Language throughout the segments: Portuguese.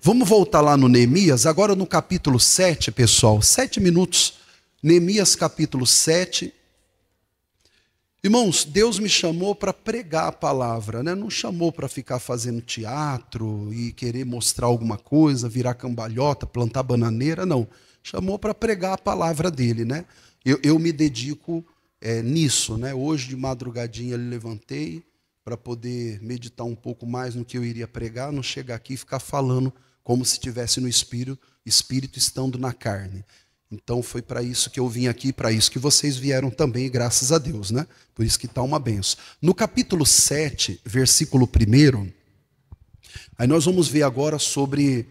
Vamos voltar lá no Neemias, agora no capítulo 7, pessoal. 7 minutos. Neemias capítulo 7. Irmãos, Deus me chamou para pregar a palavra, né? Não chamou para ficar fazendo teatro e querer mostrar alguma coisa, virar cambalhota, plantar bananeira, não. Chamou para pregar a palavra dele, né? Eu me dedico nisso, né? Hoje de madrugadinha eu levantei para poder meditar um pouco mais no que eu iria pregar, não chegar aqui e ficar falando como se estivesse no espírito estando na carne. Então foi para isso que eu vim aqui, para isso que vocês vieram também, graças a Deus, né? Por isso que está uma benção. No capítulo 7, versículo 1, aí nós vamos ver agora sobre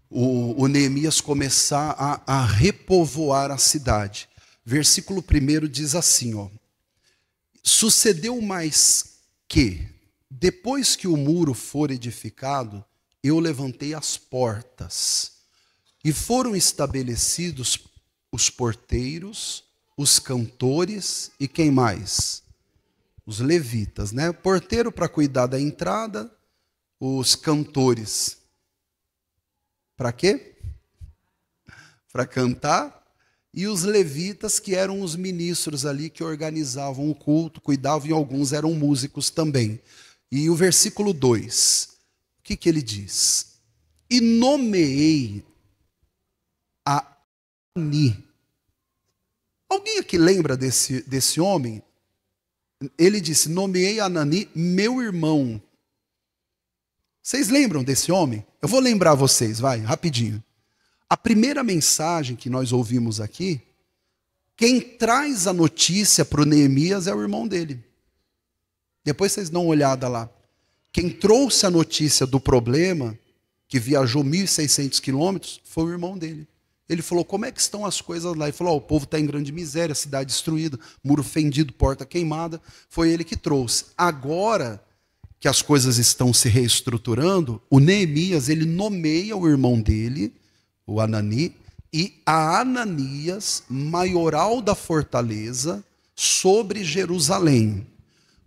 o Neemias começar a repovoar a cidade. Versículo 1 diz assim, ó: sucedeu mais que, depois que o muro for edificado, eu levantei as portas, e foram estabelecidos os porteiros, os cantores e quem mais? Os levitas, né? Porteiro para cuidar da entrada, os cantores para quê? Para cantar, e os levitas que eram os ministros ali que organizavam o culto, cuidavam, e alguns eram músicos também. E o versículo 2, o que ele diz? E nomeei a Anani. Alguém aqui lembra desse homem? Ele disse: nomeei a Anani meu irmão. Vocês lembram desse homem? Eu vou lembrar vocês, vai, rapidinho. A primeira mensagem que nós ouvimos aqui, quem traz a notícia para o Neemias é o irmão dele. Depois vocês dão uma olhada lá. Quem trouxe a notícia do problema, que viajou 1.600 quilômetros, foi o irmão dele. Ele falou: como é que estão as coisas lá? Ele falou: o povo está em grande miséria, cidade destruída, muro fendido, porta queimada. Foi ele que trouxe. Agora que as coisas estão se reestruturando, o Neemias, ele nomeia o irmão dele, o Anani, e a Ananias, maioral da fortaleza, sobre Jerusalém.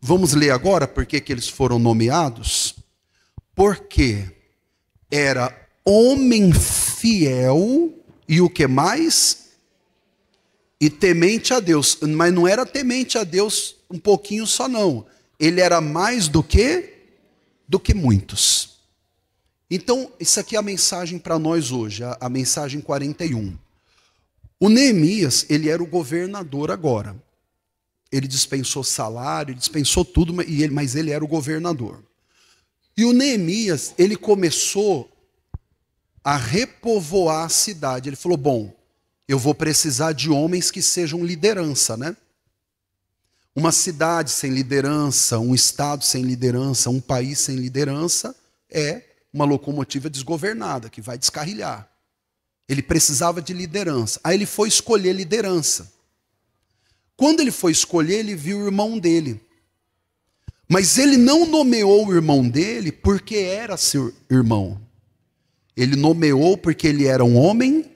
Vamos ler agora por que eles foram nomeados? Porque era homem fiel. E o que mais? E temente a Deus. Mas não era temente a Deus um pouquinho só, não. Ele era mais do que muitos. Então, isso aqui é a mensagem para nós hoje, a mensagem 41. O Neemias, ele era o governador agora. Ele dispensou salário, dispensou tudo, mas ele era o governador. E o Neemias, ele começou a repovoar a cidade. Ele falou: bom, eu vou precisar de homens que sejam liderança, né? Uma cidade sem liderança, um estado sem liderança, um país sem liderança é uma locomotiva desgovernada, que vai descarrilhar. Ele precisava de liderança. Aí ele foi escolher liderança. Quando ele foi escolher, ele viu o irmão dele. Mas ele não nomeou o irmão dele porque era seu irmão. Ele nomeou porque ele era um homem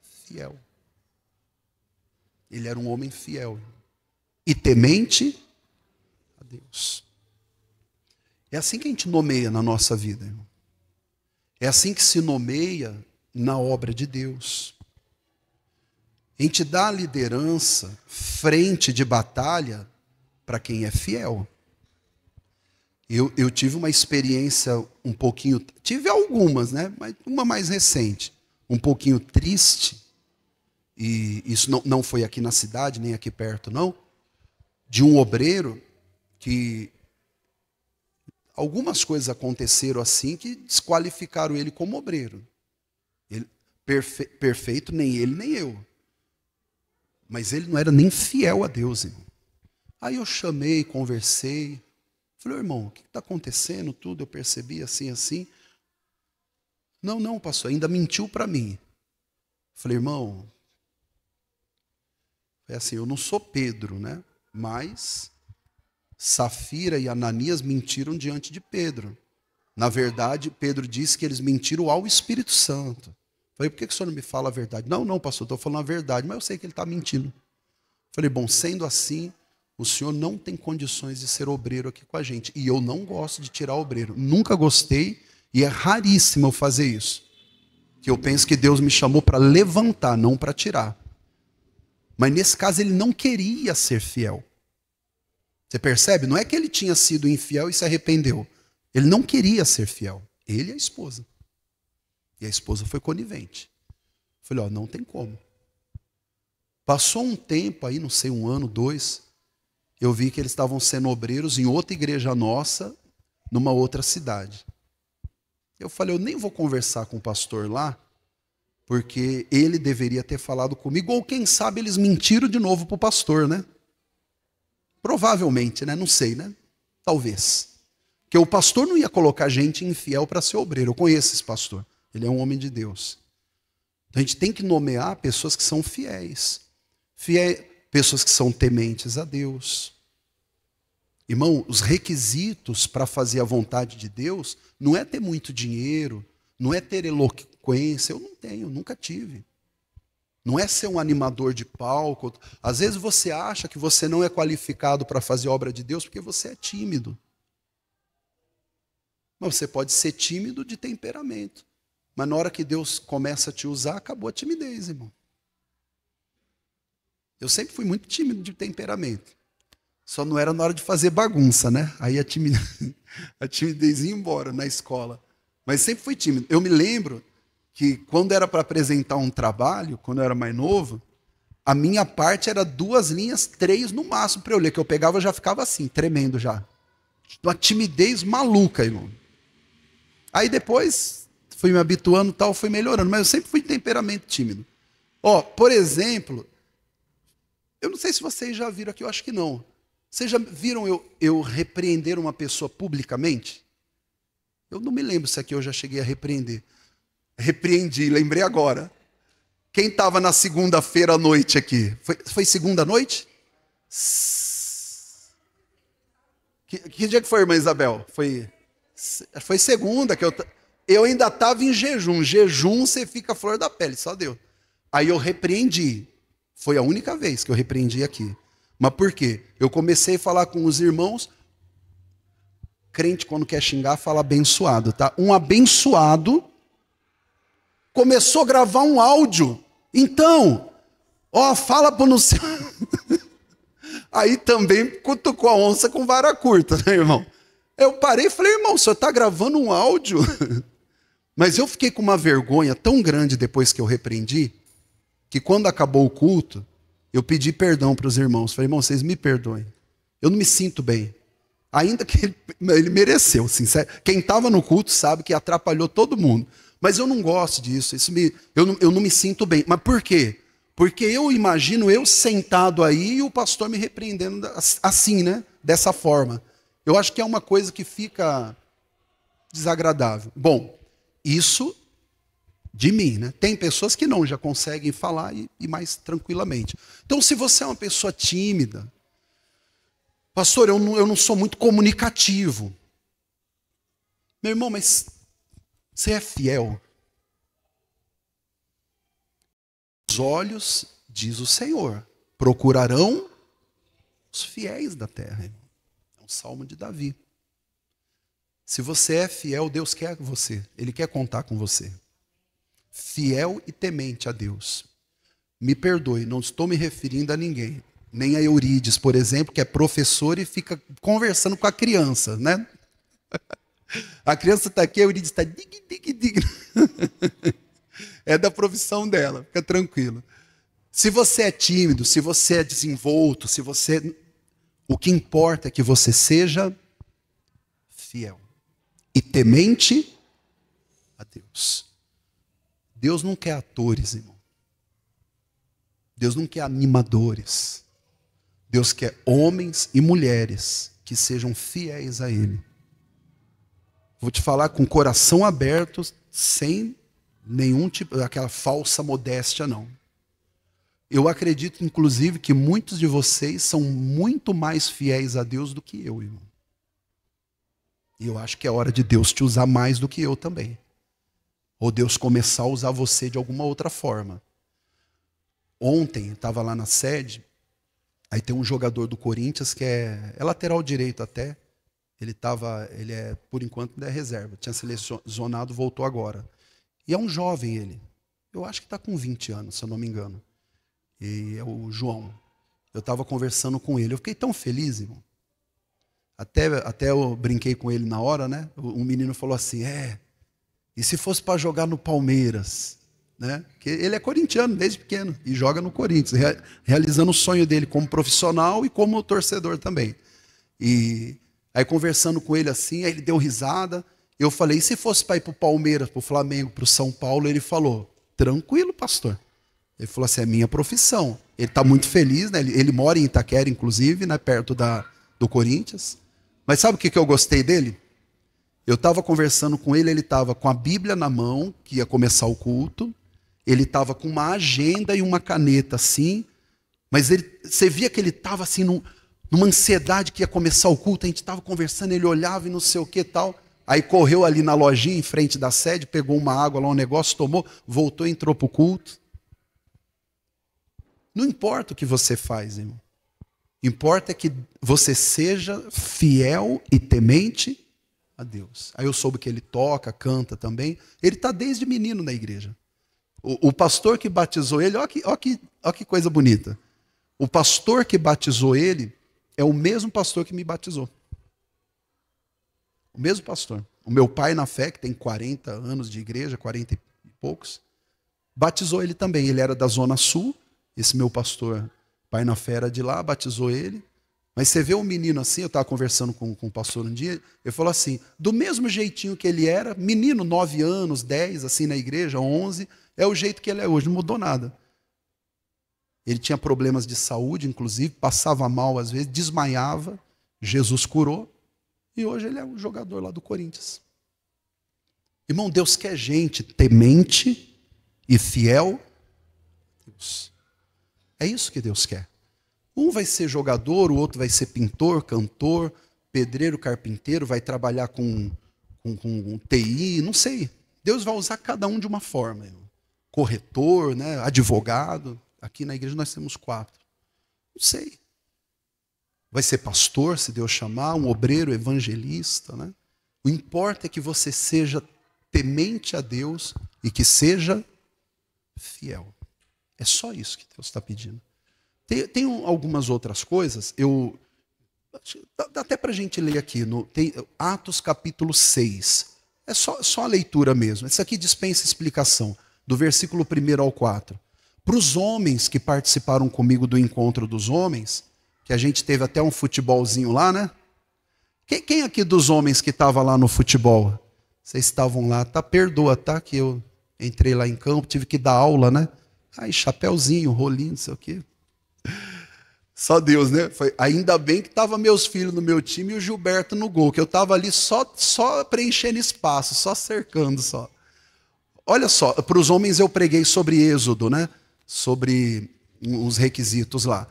fiel. Ele era um homem fiel. E temente a Deus. É assim que a gente nomeia na nossa vida, irmão. É assim que se nomeia na obra de Deus. A gente dá a liderança, frente de batalha, para quem é fiel. Eu tive uma experiência um pouquinho... Tive algumas, né? Mas uma mais recente. Um pouquinho triste. E isso não foi aqui na cidade, nem aqui perto, não. De um obreiro que... Algumas coisas aconteceram assim que desqualificaram ele como obreiro. Ele, perfeito, nem ele, nem eu. Mas ele não era nem fiel a Deus, irmão. Aí eu chamei, conversei. Falei: irmão, o que está acontecendo? Tudo, eu percebi assim. Não, pastor, ainda mentiu para mim. Falei: irmão, é assim, eu não sou Pedro, né? Mas Safira e Ananias mentiram diante de Pedro. Na verdade, Pedro disse que eles mentiram ao Espírito Santo. Falei: por que o senhor não me fala a verdade? Não, pastor, estou falando a verdade, mas eu sei que ele está mentindo. Falei: bom, sendo assim, o senhor não tem condições de ser obreiro aqui com a gente. E eu não gosto de tirar obreiro. Nunca gostei E é raríssimo eu fazer isso. Que eu penso que Deus me chamou para levantar, não para tirar. Mas nesse caso ele não queria ser fiel. Você percebe? Não é que ele tinha sido infiel e se arrependeu. Ele não queria ser fiel. Ele e a esposa. E a esposa foi conivente. Falei, ó, não tem como. Passou um tempo aí, não sei, 1 ano, 2, eu vi que eles estavam sendo obreiros em outra igreja nossa, numa outra cidade. Eu falei, eu nem vou conversar com o pastor lá, porque ele deveria ter falado comigo, ou quem sabe eles mentiram de novo para o pastor, né? Provavelmente, né? Não sei, né? Talvez. Porque o pastor não ia colocar gente infiel para ser obreiro. Eu conheço esse pastor. Ele é um homem de Deus. Então a gente tem que nomear pessoas que são fiéis. Pessoas que são tementes a Deus. Irmão, os requisitos para fazer a vontade de Deus não é ter muito dinheiro, não é ter eloquência. Eu não tenho, nunca tive. Não é ser um animador de palco. Às vezes você acha que você não é qualificado para fazer obra de Deus porque você é tímido. Mas você pode ser tímido de temperamento. Mas na hora que Deus começa a te usar, acabou a timidez, irmão. Eu sempre fui muito tímido de temperamento. Só não era na hora de fazer bagunça, né? Aí a timidez ia embora na escola. Mas sempre fui tímido. Eu me lembro que quando era para apresentar um trabalho, quando eu era mais novo, a minha parte era 2 linhas, 3 no máximo para eu ler, que eu pegava e já ficava assim, tremendo já. Uma timidez maluca, irmão. Aí depois fui me habituando e tal, fui melhorando, mas eu sempre fui temperamento tímido. Ó, por exemplo, eu não sei se vocês já viram aqui, eu acho que não. Vocês já viram eu repreender uma pessoa publicamente? Eu não me lembro se aqui eu já cheguei a repreender. Repreendi, lembrei agora. Quem estava na segunda-feira à noite aqui? Foi segunda noite? Que dia que foi, irmã Isabel? Foi segunda que eu ainda estava em jejum. Jejum você fica flor da pele, só Deus. Aí eu repreendi. Foi a única vez que eu repreendi aqui. Mas por quê? Eu comecei a falar com os irmãos. Crente, quando quer xingar, fala abençoado, tá? Um abençoado começou a gravar um áudio. Então, ó, fala para não ser. Aí também cutucou a onça com vara curta, né, irmão? Eu parei e falei, irmão, o senhor está gravando um áudio? Mas eu fiquei com uma vergonha tão grande depois que eu repreendi, que quando acabou o culto, eu pedi perdão para os irmãos. Falei, irmão, vocês me perdoem. Eu não me sinto bem. Ainda que ele mereceu, sincero. Quem estava no culto sabe que atrapalhou todo mundo. Mas eu não gosto disso. Eu não me sinto bem. Mas por quê? Porque eu imagino eu sentado aí e o pastor me repreendendo assim, né? Dessa forma. Eu acho que é uma coisa que fica desagradável. Bom, isso de mim, né? Tem pessoas que não, já conseguem falar e mais tranquilamente. Então, se você é uma pessoa tímida, pastor, eu não sou muito comunicativo. Meu irmão, mas você é fiel? Os olhos, diz o Senhor, procurarão os fiéis da terra. É um salmo de Davi. Se você é fiel, Deus quer você. Ele quer contar com você. Fiel e temente a Deus. Me perdoe, não estou me referindo a ninguém. Nem a Eurides, por exemplo, que é professora e fica conversando com a criança, né? A criança está aqui, a Eurides está dig, dig, dig. É da profissão dela, fica tranquilo. Se você é tímido, se você é desenvolto, o que importa é que você seja fiel e temente a Deus. Deus não quer atores, irmão. Deus não quer animadores. Deus quer homens e mulheres que sejam fiéis a Ele. Vou te falar com o coração aberto, sem nenhum tipo, aquela falsa modéstia, não. Eu acredito, inclusive, que muitos de vocês são muito mais fiéis a Deus do que eu, irmão. E eu acho que é hora de Deus te usar mais do que eu também. Ou Deus começar a usar você de alguma outra forma. Ontem, estava lá na sede, aí tem um jogador do Corinthians que é lateral direito até. Ele é, por enquanto, ainda é reserva. Tinha selecionado, voltou agora. E é um jovem ele. Eu acho que está com 20 anos, se eu não me engano. E é o João. Eu estava conversando com ele. Eu fiquei tão feliz, irmão. Até eu brinquei com ele na hora, né? Um menino falou assim, e se fosse para jogar no Palmeiras? Né? Porque ele é corintiano desde pequeno e joga no Corinthians, realizando o sonho dele como profissional e como torcedor também. E aí conversando com ele assim, aí ele deu risada. Eu falei, e se fosse para ir para o Palmeiras, para o Flamengo, para o São Paulo? Ele falou, tranquilo, pastor. Ele falou assim, é minha profissão. Ele está muito feliz, né? Ele mora em Itaquera, inclusive, né? Perto do Corinthians. Mas sabe o que eu gostei dele? Eu estava conversando com ele, ele estava com a Bíblia na mão, que ia começar o culto. Ele estava com uma agenda e uma caneta assim, mas você via que ele estava assim numa ansiedade que ia começar o culto. A gente estava conversando, ele olhava e não sei o que tal. Aí correu ali na lojinha em frente da sede, pegou uma água lá, um negócio, tomou, voltou e entrou para o culto. Não importa o que você faz, irmão. Importa é que você seja fiel e temente a Deus. Aí eu soube que ele toca, canta também. Ele está desde menino na igreja. O pastor que batizou ele, olha que coisa bonita. O pastor que batizou ele é o mesmo pastor que me batizou. O mesmo pastor. O meu pai na fé, que tem 40 anos de igreja, 40 e poucos, batizou ele também. Ele era da Zona Sul, esse meu pastor, pai na fé, era de lá, batizou ele. Mas você vê um menino assim, eu estava conversando com o pastor um dia, ele falou assim, do mesmo jeitinho que ele era, menino, 9 anos, 10, assim na igreja, 11, é o jeito que ele é hoje, não mudou nada. Ele tinha problemas de saúde, inclusive, passava mal às vezes, desmaiava, Jesus curou, e hoje ele é um jogador lá do Corinthians. Irmão, Deus quer gente temente e fiel. Deus. É isso que Deus quer. Um vai ser jogador, o outro vai ser pintor, cantor, pedreiro, carpinteiro, vai trabalhar com TI, não sei. Deus vai usar cada um de uma forma. Irmão. Corretor, né, advogado. Aqui na igreja nós temos 4. Não sei. Vai ser pastor, se Deus chamar, um obreiro, evangelista. Né? O importa é que você seja temente a Deus e que seja fiel. É só isso que Deus está pedindo. Tem algumas outras coisas, dá até para a gente ler aqui, tem Atos capítulo 6. É só a leitura mesmo. Isso aqui dispensa explicação, do versículo 1 ao 4. Para os homens que participaram comigo do encontro dos homens, que a gente teve até um futebolzinho lá, né? Quem aqui dos homens que estava lá no futebol? Vocês estavam lá, perdoa, tá? Que eu entrei lá em campo, tive que dar aula, né? Aí, chapéuzinho, rolinho, não sei o quê. Só Deus, né? Ainda bem que estavam meus filhos no meu time e o Gilberto no gol, que eu estava ali só preenchendo espaço, só cercando só. Olha só, para os homens eu preguei sobre Êxodo, né? Sobre os requisitos lá.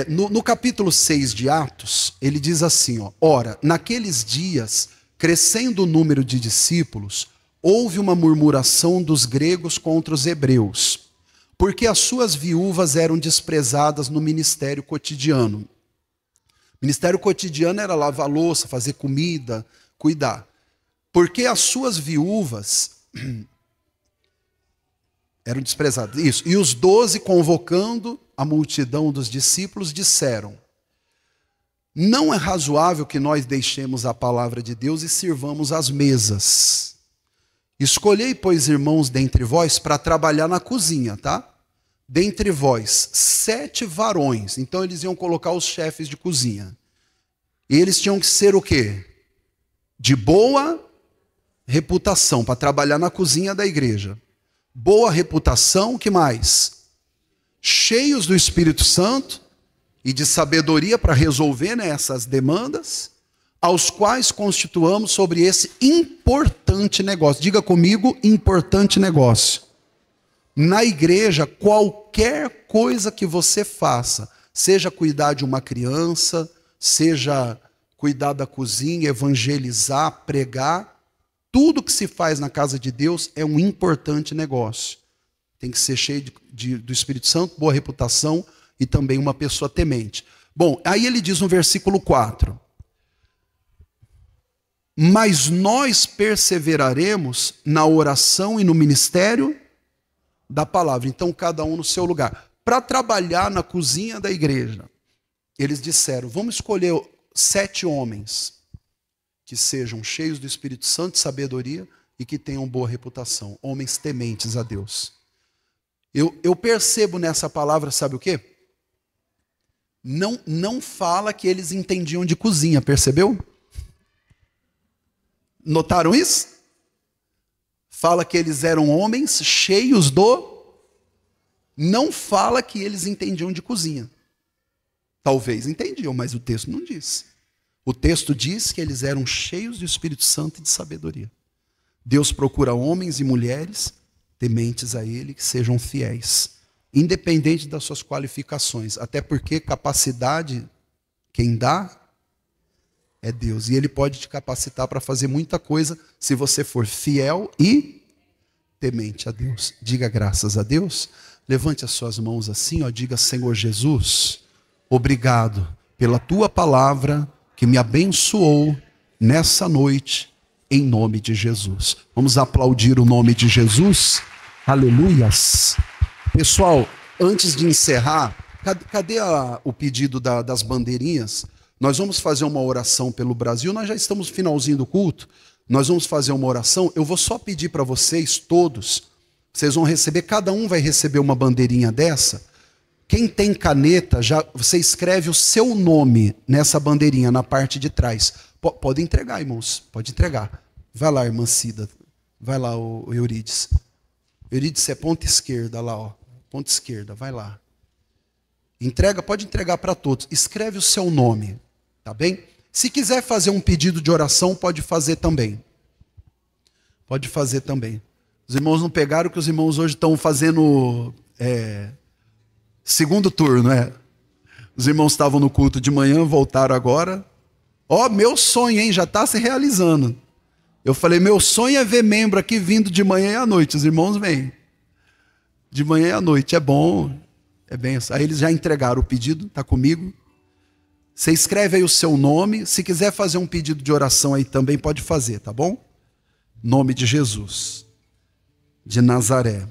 No capítulo 6 de Atos, ele diz assim, ó, ora, naqueles dias, crescendo o número de discípulos, houve uma murmuração dos gregos contra os hebreus, porque as suas viúvas eram desprezadas no ministério cotidiano. O ministério cotidiano era lavar louça, fazer comida, cuidar. Porque as suas viúvas eram desprezadas. Isso. E os 12, convocando a multidão dos discípulos, disseram, não é razoável que nós deixemos a palavra de Deus e sirvamos as mesas. Escolhei, pois, irmãos, dentre vós, para trabalhar na cozinha, tá? Dentre vós, 7 varões. Então, eles iam colocar os chefes de cozinha. E eles tinham que ser o quê? De boa reputação, para trabalhar na cozinha da igreja. Boa reputação, o que mais? Cheios do Espírito Santo e de sabedoria para resolver, né, essas demandas, aos quais constituamos sobre esse importante negócio. Diga comigo, importante negócio. Na igreja, qualquer coisa que você faça, seja cuidar de uma criança, seja cuidar da cozinha, evangelizar, pregar, tudo que se faz na casa de Deus é um importante negócio. Tem que ser cheio do Espírito Santo, boa reputação e também uma pessoa temente. Bom, aí ele diz no versículo 4. mas nós perseveraremos na oração e no ministério da palavra. Então, cada um no seu lugar. Para trabalhar na cozinha da igreja, eles disseram, vamos escolher 7 homens que sejam cheios do Espírito Santo e sabedoria e que tenham boa reputação, homens tementes a Deus. Eu percebo nessa palavra, sabe o quê? Não fala que eles entendiam de cozinha, percebeu? Notaram isso? Fala que eles eram homens cheios do... Não fala que eles entendiam de cozinha. Talvez entendiam, mas o texto não diz. O texto diz que eles eram cheios do Espírito Santo e de sabedoria. Deus procura homens e mulheres tementes a Ele, que sejam fiéis, independente das suas qualificações. Até porque capacidade, quem dá, é Deus. E Ele pode te capacitar para fazer muita coisa se você for fiel e temente a Deus. Diga graças a Deus. Levante as suas mãos assim, ó, diga, Senhor Jesus, obrigado pela Tua palavra que me abençoou nessa noite, em nome de Jesus. Vamos aplaudir o nome de Jesus? Aleluias. Pessoal, antes de encerrar, cadê o pedido das bandeirinhas? Nós vamos fazer uma oração pelo Brasil, nós já estamos no finalzinho do culto, nós vamos fazer uma oração, eu vou só pedir para vocês todos, vocês vão receber, cada um vai receber uma bandeirinha dessa. Quem tem caneta, você escreve o seu nome nessa bandeirinha, na parte de trás. Pode entregar, irmãos, pode entregar. Vai lá, irmã Cida, vai lá, o Eurides. Eurides é ponta esquerda, lá, ó. Ponta esquerda, vai lá. Entrega, pode entregar para todos. Escreve o seu nome, tá bem? Se quiser fazer um pedido de oração, pode fazer também. Pode fazer também. Os irmãos não pegaram que os irmãos hoje estão fazendo segundo turno, Os irmãos estavam no culto de manhã, voltaram agora. Ó, meu sonho, hein? Já está se realizando. Eu falei, meu sonho é ver membro aqui vindo de manhã e à noite. Os irmãos vêm. De manhã e à noite, é bom. É benção. Aí eles já entregaram o pedido, está comigo. Você escreve aí o seu nome. Se quiser fazer um pedido de oração aí também, pode fazer, tá bom? Nome de Jesus, de Nazaré.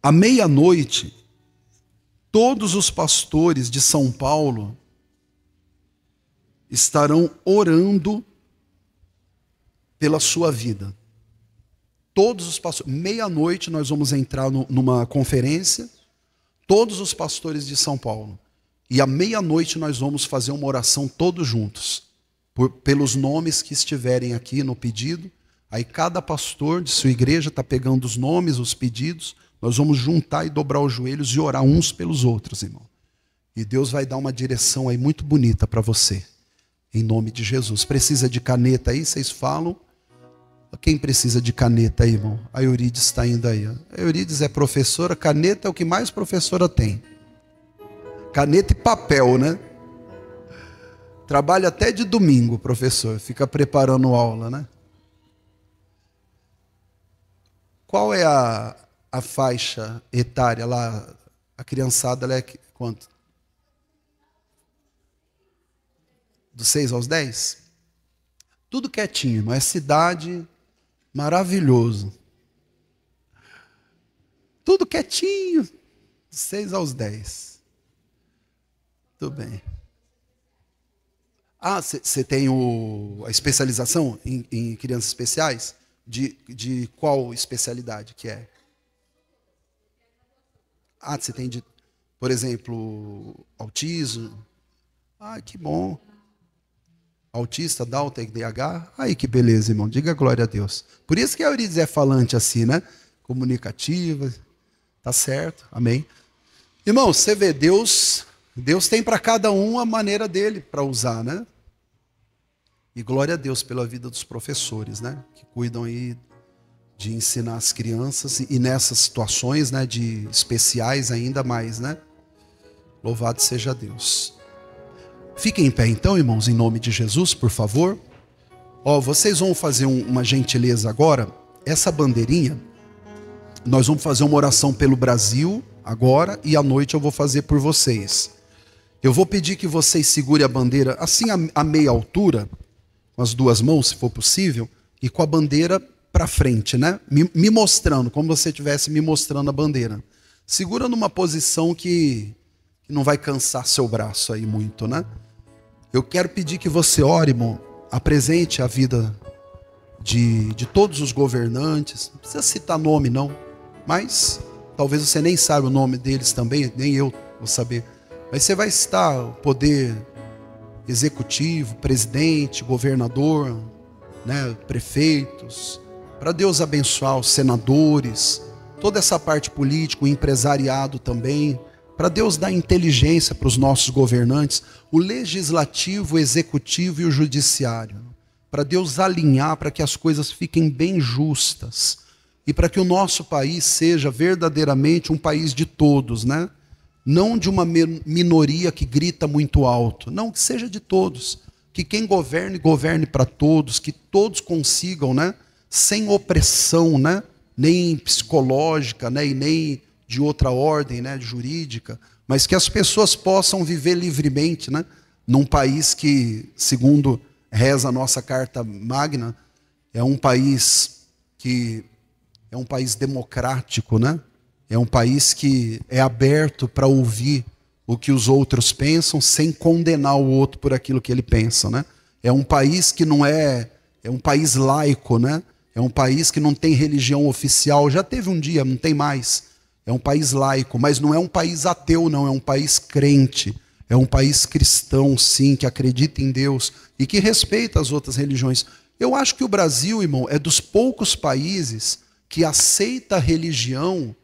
À meia-noite, todos os pastores de São Paulo estarão orando pela sua vida. Todos os pastores. Meia-noite nós vamos entrar numa conferência, todos os pastores de São Paulo. E à meia-noite nós vamos fazer uma oração todos juntos, pelos nomes que estiverem aqui no pedido. Aí cada pastor de sua igreja está pegando os nomes, os pedidos. Nós vamos juntar e dobrar os joelhos e orar uns pelos outros, irmão. E Deus vai dar uma direção aí muito bonita para você. Em nome de Jesus. Precisa de caneta aí? Vocês falam. Quem precisa de caneta aí, irmão? A Eurides está indo aí. A Eurides é professora. Caneta é o que mais professora tem. Caneta e papel, né? Trabalha até de domingo, professor. Fica preparando aula, né? Qual é a faixa etária lá? A criançada, ela é quanto? Dos 6 aos 10? Tudo quietinho, não é cidade, maravilhoso. Tudo quietinho, dos 6 aos 10. Tudo bem. Ah, você tem a especialização em crianças especiais? De qual especialidade que é? Ah, você tem por exemplo, autismo? Ah, que bom. Autista, Down, TDAH? Aí que beleza, irmão. Diga glória a Deus. Por isso que a Eurides é falante assim, né? Comunicativa. Tá certo. Amém. Irmão, você vê, Deus tem para cada um a maneira dele para usar, né? E glória a Deus pela vida dos professores, né? Que cuidam aí de ensinar as crianças e nessas situações, né? De especiais ainda mais, né? Louvado seja Deus. Fiquem em pé então, irmãos, em nome de Jesus, por favor. Ó, vocês vão fazer uma gentileza agora. Essa bandeirinha, nós vamos fazer uma oração pelo Brasil agora e à noite eu vou fazer por vocês. Eu vou pedir que vocês segurem a bandeira assim a meia altura, com as duas mãos, se for possível, e com a bandeira para frente, né? Me mostrando, como você estivesse me mostrando a bandeira. Segura numa posição que não vai cansar seu braço aí muito, né? Eu quero pedir que você ore, irmão, apresente a vida de todos os governantes. Não precisa citar nome, não, mas talvez você nem saiba o nome deles também, nem eu vou saber. Mas você vai citar o poder executivo, presidente, governador, né, prefeitos, para Deus abençoar os senadores, toda essa parte política, o empresariado também, para Deus dar inteligência para os nossos governantes, o legislativo, o executivo e o judiciário, para Deus alinhar, para que as coisas fiquem bem justas e para que o nosso país seja verdadeiramente um país de todos, né? Não de uma minoria que grita muito alto, não, que seja de todos, que quem governe, governe para todos, que todos consigam, né, sem opressão, né, nem psicológica, né, e nem de outra ordem, né, jurídica, mas que as pessoas possam viver livremente, né, num país que, segundo reza a nossa Carta Magna, é um país que é um país democrático, né? É um país que é aberto para ouvir o que os outros pensam sem condenar o outro por aquilo que ele pensa, né? É um país que não é um país laico, né? É um país que não tem religião oficial, já teve um dia, não tem mais. É um país laico, mas não é um país ateu, não, é um país crente. É um país cristão, sim, que acredita em Deus e que respeita as outras religiões. Eu acho que o Brasil, irmão, é dos poucos países que aceita a religião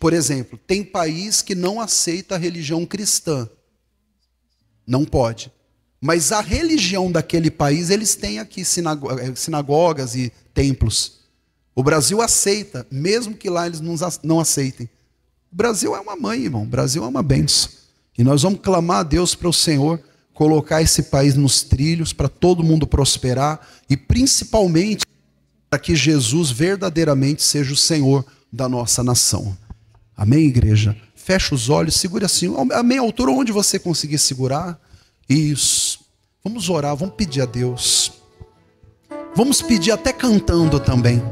por exemplo, tem país que não aceita a religião cristã. Não pode. Mas a religião daquele país, eles têm aqui sinagogas e templos. O Brasil aceita, mesmo que lá eles não aceitem. O Brasil é uma mãe, irmão. O Brasil é uma bênção. E nós vamos clamar a Deus para o Senhor colocar esse país nos trilhos, para todo mundo prosperar e principalmente para que Jesus verdadeiramente seja o Senhor da nossa nação. Amém, igreja? Fecha os olhos, segura assim. Amém, altura, onde você conseguir segurar. Isso. Vamos orar, vamos pedir a Deus. Vamos pedir até cantando também.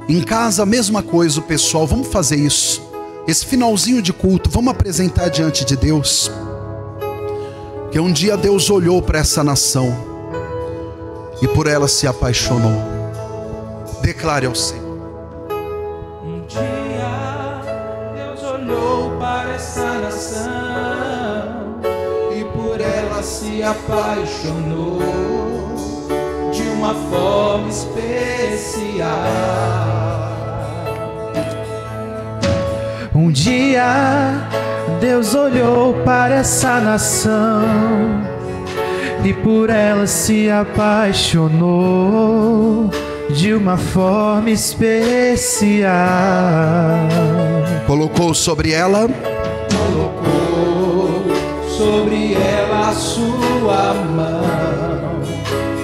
Em casa, a mesma coisa, o pessoal. Vamos fazer isso. Esse finalzinho de culto, vamos apresentar diante de Deus. Que um dia Deus olhou para essa nação e por ela se apaixonou. Declare ao Senhor. Um dia Deus olhou para essa nação e por ela se apaixonou de uma forma especial. Um dia Deus olhou para essa nação e por ela se apaixonou de uma forma especial. Colocou sobre ela a sua mão,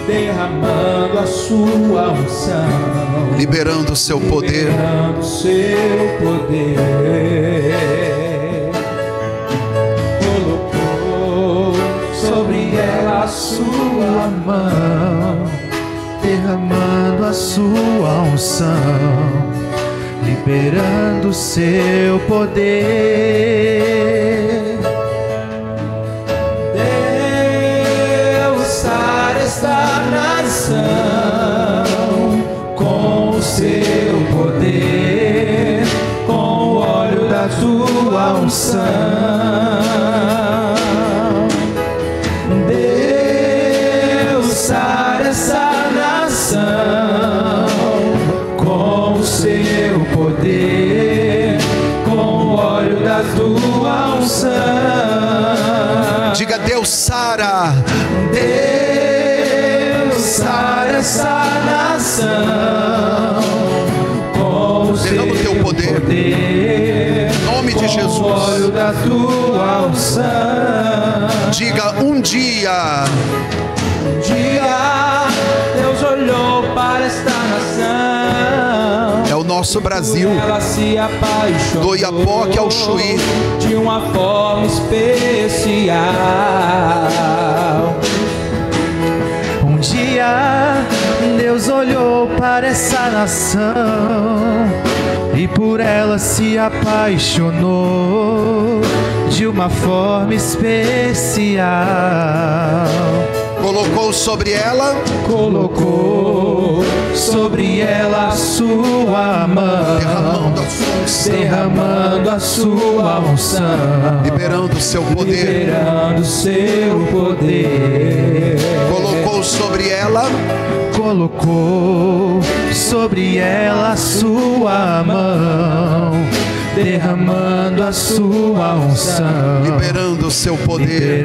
derramando a sua unção, liberando o seu poder. Colocou sobre ela a sua mão, derramando a sua unção, liberando o seu poder. Deus sara esta nação com o seu poder, com o óleo da tua unção. Deus sara esta nação com o seu poder, com o óleo da tua unção. Diga: Deus sara. Deus sara essa nação com o seu teu poder. Em nome de Jesus. Com o óleo da tua unção. Diga: um dia Deus olhou para esta nação. É o nosso Brasil. Ela se apaixonou do Iapoque ao Chuí de uma forma especial. dia Deus olhou para essa nação e por ela se apaixonou de uma forma especial. Colocou sobre ela a sua mão, derramando a sua unção, liberando o seu poder. Colocou sobre ela a sua mão, derramando a sua unção, liberando o seu poder.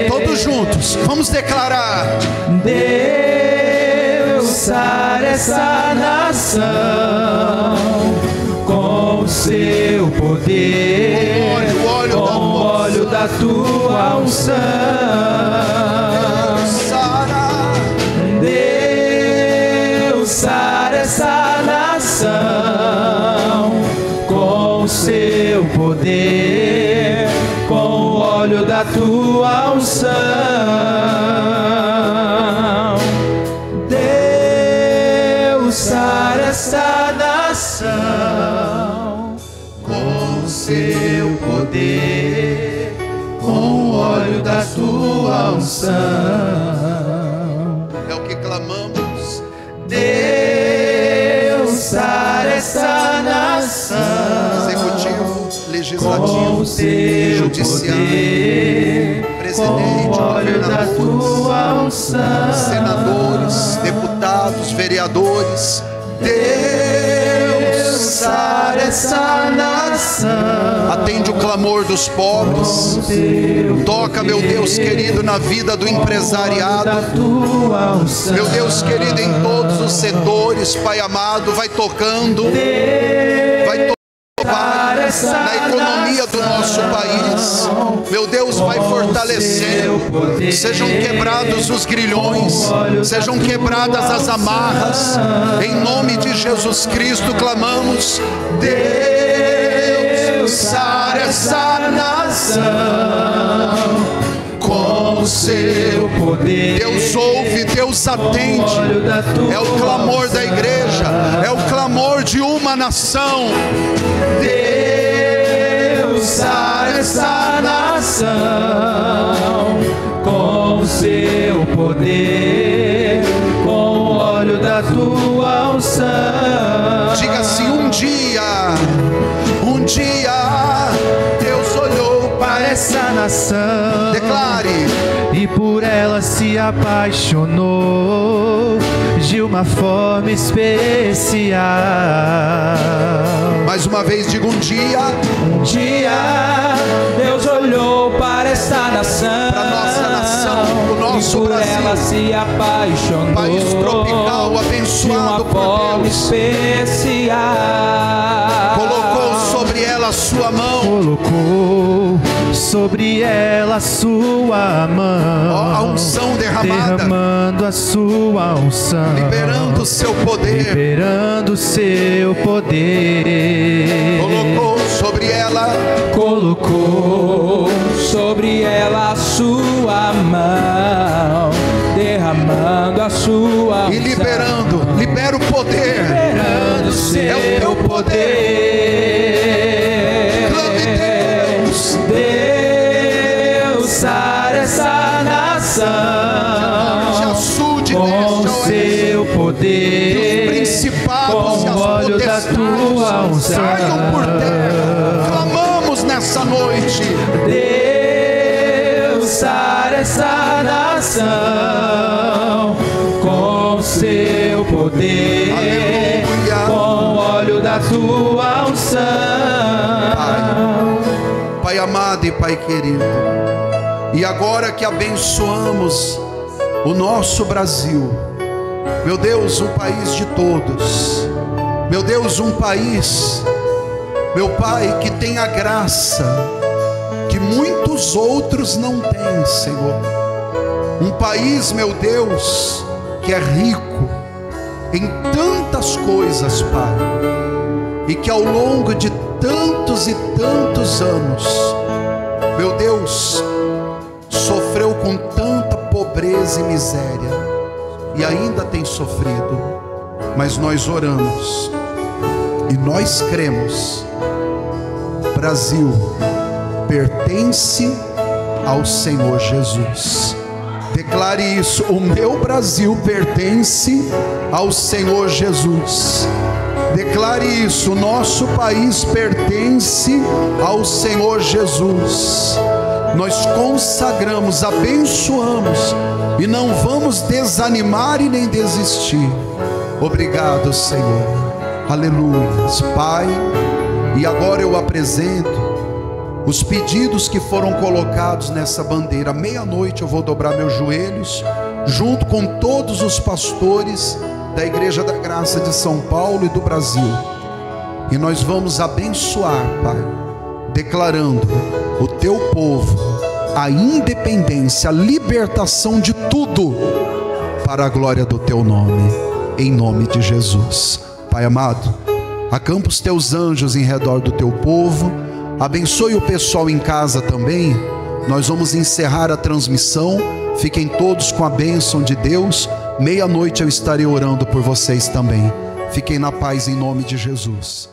Todos juntos, vamos declarar: Deus sara essa nação com o seu poder, com o óleo da tua unção. Deus sara essa nação com o seu poder, com o óleo da tua unção. Deus sara essa nação com o seu poder, com o óleo da tua unção. É o que clamamos. Deus sara essa nação, Executivo, Legislativo, Judiciário, Presidente, governadores, senadores, deputados, vereadores. Deus sara essa nação, atende o clamor dos pobres. Toca, meu Deus querido, na vida do empresariado. Meu Deus querido, em todos os setores, Pai amado, vai tocando, vai tocando na economia do nosso país. Meu Deus, vai fortalecendo. Sejam quebrados os grilhões, sejam quebradas as amarras. Em nome de Jesus Cristo clamamos. Deus sara essa nação com o seu poder. Deus ouve, Deus atende. É o clamor da igreja, é o clamor de uma nação. Deus sara essa nação com o seu poder, com o óleo da tua unção. Diga assim: um dia Deus olhou para essa nação, declare, e por ela se apaixonou de uma forma especial. Mais uma vez, diga: um dia Deus olhou para esta nação, para nossa nação, o nosso e por Brasil, ela se apaixonou, país tropical abençoado por Deus, especial. colocou sobre ela a sua mão, a unção derramando a sua unção, liberando o seu poder, colocou sobre ela a sua mão, derramando a sua unção, e libera o poder, liberando o seu poder. Clame Deus. Deus sara essa nação com o seu poder, principados com o óleo da tua unção. Caiam por terra. Clamamos nessa noite. Deus sara essa nação com o seu poder, aleluia, com o óleo da tua unção. Pai amado e Pai querido, e agora que abençoamos o nosso Brasil, meu Deus, um país de todos, meu Deus, um país, meu Pai, que tem a graça que muitos outros não têm, Senhor. Um país, meu Deus, que é rico em tantas coisas, Pai, e que ao longo de tantos e tantos anos, meu Deus, sofreu com tanta pobreza e miséria e ainda tem sofrido, mas nós oramos e nós cremos. Brasil pertence ao Senhor Jesus. Declare isso: o meu Brasil pertence ao Senhor Jesus. Declare isso: o nosso país pertence ao Senhor Jesus. Nós consagramos, abençoamos e não vamos desanimar e nem desistir. Obrigado, Senhor. Aleluia, Pai. E agora eu apresento os pedidos que foram colocados nessa bandeira. Meia-noite eu vou dobrar meus joelhos, junto com todos os pastores da Igreja da Graça de São Paulo e do Brasil. E nós vamos abençoar, Pai, declarando o teu povo, a independência, a libertação de tudo, para a glória do teu nome, em nome de Jesus. Pai amado, acampa os teus anjos em redor do teu povo, abençoe o pessoal em casa também. Nós vamos encerrar a transmissão, fiquem todos com a bênção de Deus. Meia-noite eu estarei orando por vocês também. Fiquem na paz em nome de Jesus.